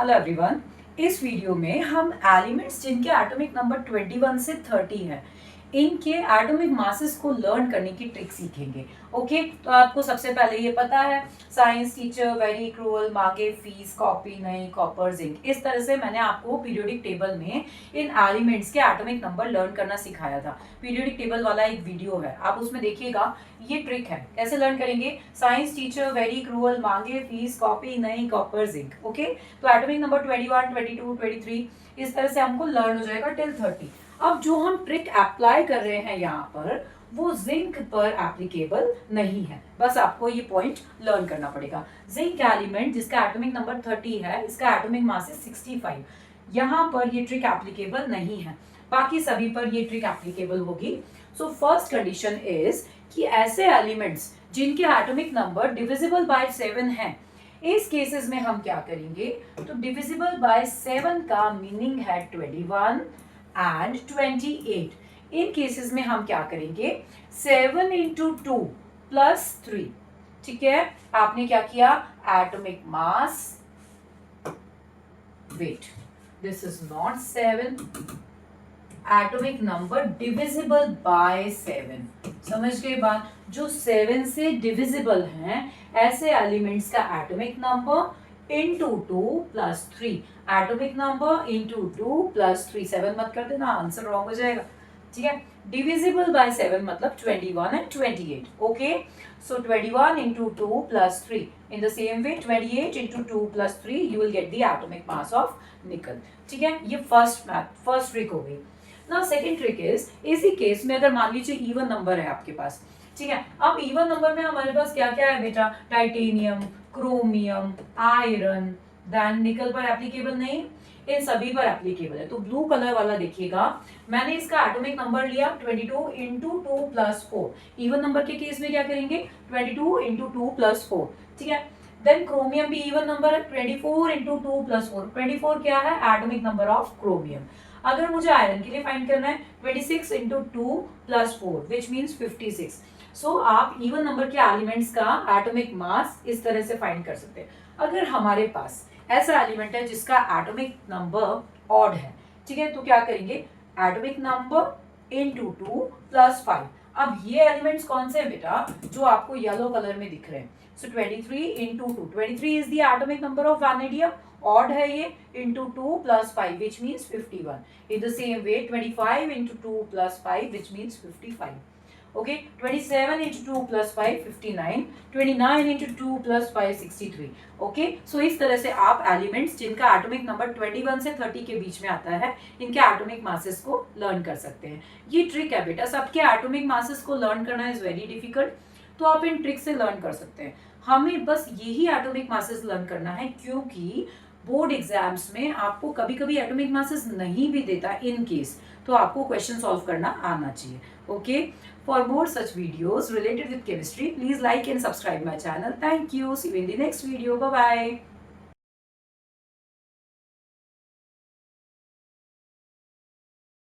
Hello everyone. इस video में हम एलिमेंट्स जिनके एटॉमिक नंबर 21 से 30 है इनके एटॉमिक मासेस को लर्न करने की ट्रिक सीखेंगे। ओके, तो आपको सबसे पहले ये पता है साइंस टीचर वेरी क्रूअल, मांगे फीस, कॉपी नहीं, कॉपर जिंक। इस तरह से मैंने आपको पीरियोडिक टेबल में इन एलिमेंट्स के एटॉमिक नंबर लर्न करना सिखाया था। पीरियोडिक टेबल वाला एक वीडियो है, आप उसमें देखिएगा। ये ट्रिक है कैसे लर्न करेंगे। साइंस टीचर वेरी क्रूअल, मांगे फीस, कॉपी नहीं, कॉपर जिंक। ओके, तो एटॉमिक नंबर 21, 22, 23 इस तरह से हमको लर्न हो जाएगा टिल 30। अब जो हम ट्रिक अप्लाई कर रहे हैं यहाँ पर वो जिंक पर एप्लीकेबल नहीं है, बस आपको ये पॉइंट लर्न करना पड़ेगा। जिंक एलिमेंट जिसका एटॉमिक नंबर 30 है, इसका एटॉमिक मास है 65, यहाँ पर ये ट्रिक एप्लीकेबल नहीं है, बाकी सभी पर ये ट्रिक एप्लीकेबल होगी। सो फर्स्ट कंडीशन इज कि ऐसे एलिमेंट्स जिनके एटॉमिक नंबर डिविजिबल बाय 7 है, इस केसेस में हम क्या करेंगे, तो डिविजिबल बाय 7 का मीनिंग है 21 एंड 28। इन केसेस में हम क्या करेंगे, 7 इंटू 2 प्लस 3। ठीक है, आपने क्या किया, atomic mass, wait, this is not 7, atomic number divisible by 7। समझ गए बात, जो 7 से डिविजिबल हैं ऐसे एलिमेंट्स का atomic number into 2 plus 3, atomic number into 2 plus 3। 7 मत कर देना, आंसर रॉन्ग हो जाएगा। ठीक है, डिविजिबल बाय 7 मतलब 21 and 28। Okay, so 21 into 2 plus 3, in the same way 28 into 2 plus 3 you will get the atomic mass of निकल। ठीक है, ये फर्स्ट ट्रिक हो गई ना। सेकेंड ट्रिक इज, इसी केस में अगर मान लीजिए इवन नंबर है आपके पास, ठीक है, अब इवन नंबर में हमारे पास क्या क्या है बेटा, टाइटेनियम, क्रोमियम, आयरन, देन निकल पर एप्लीकेबल नहीं, इन सभी पर एप्लीकेबल है। तो ब्लू कलर वाला देखिएगा, मैंने इसका एटॉमिक नंबर लिया 22 इंटू 2 प्लस 4। इवन नंबर के केस में क्या करेंगे, 22 इंटू 2 प्लस 4। ठीक है, देन क्रोमियम भी इवन नंबर है, 24 इंटू 2 प्लस 4। 24 क्या है, एटॉमिक नंबर ऑफ क्रोमियम। अगर मुझे आयरन के लिए फाइंड करना है, 26 इंटू 2 प्लस 4 विच मीन्स 56। सो आप इवन नंबर के एलिमेंट्स का एटॉमिक मास इस तरह से फाइंड कर सकते हैं। अगर हमारे पास ऐसा एलिमेंट है जिसका एटॉमिक नंबर ऑड है, ठीक है, तो क्या करेंगे, एटॉमिक नंबर इंटू 2 प्लस 5। अब ये एलिमेंट्स कौन से हैं बेटा, जो आपको येलो कलर में दिख रहे हैं। सो 23 into 2, 23 is the atomic number of vanadium, odd है ये, into 2 plus 5 which means 51। In the same way 25 into 2 plus 5 which means 55। Okay, 27 into 2 plus 5 59, 29 into 2 plus 5 63। Okay, सो इस तरह से आप एलिमेंट्स जिनका एटॉमिक नंबर 21 से 30 के बीच में आता है इनके एटॉमिक मासेस को लर्न कर सकते हैं। ये ट्रिक है बेटा, सबके एटॉमिक मासेस को लर्न करना इज वेरी डिफिकल्ट, तो आप इन ट्रिक से लर्न कर सकते हैं। हमें बस यही एटॉमिक मासेस लर्न करना है, क्योंकि बोर्ड एग्जाम्स में आपको कभी कभी एटॉमिक मासेस नहीं भी देता इन केस, तो आपको क्वेश्चन सॉल्व करना आना चाहिए। Okay, for more such videos related with chemistry please like and subscribe my channel. Thank you, see you in the next video, bye bye.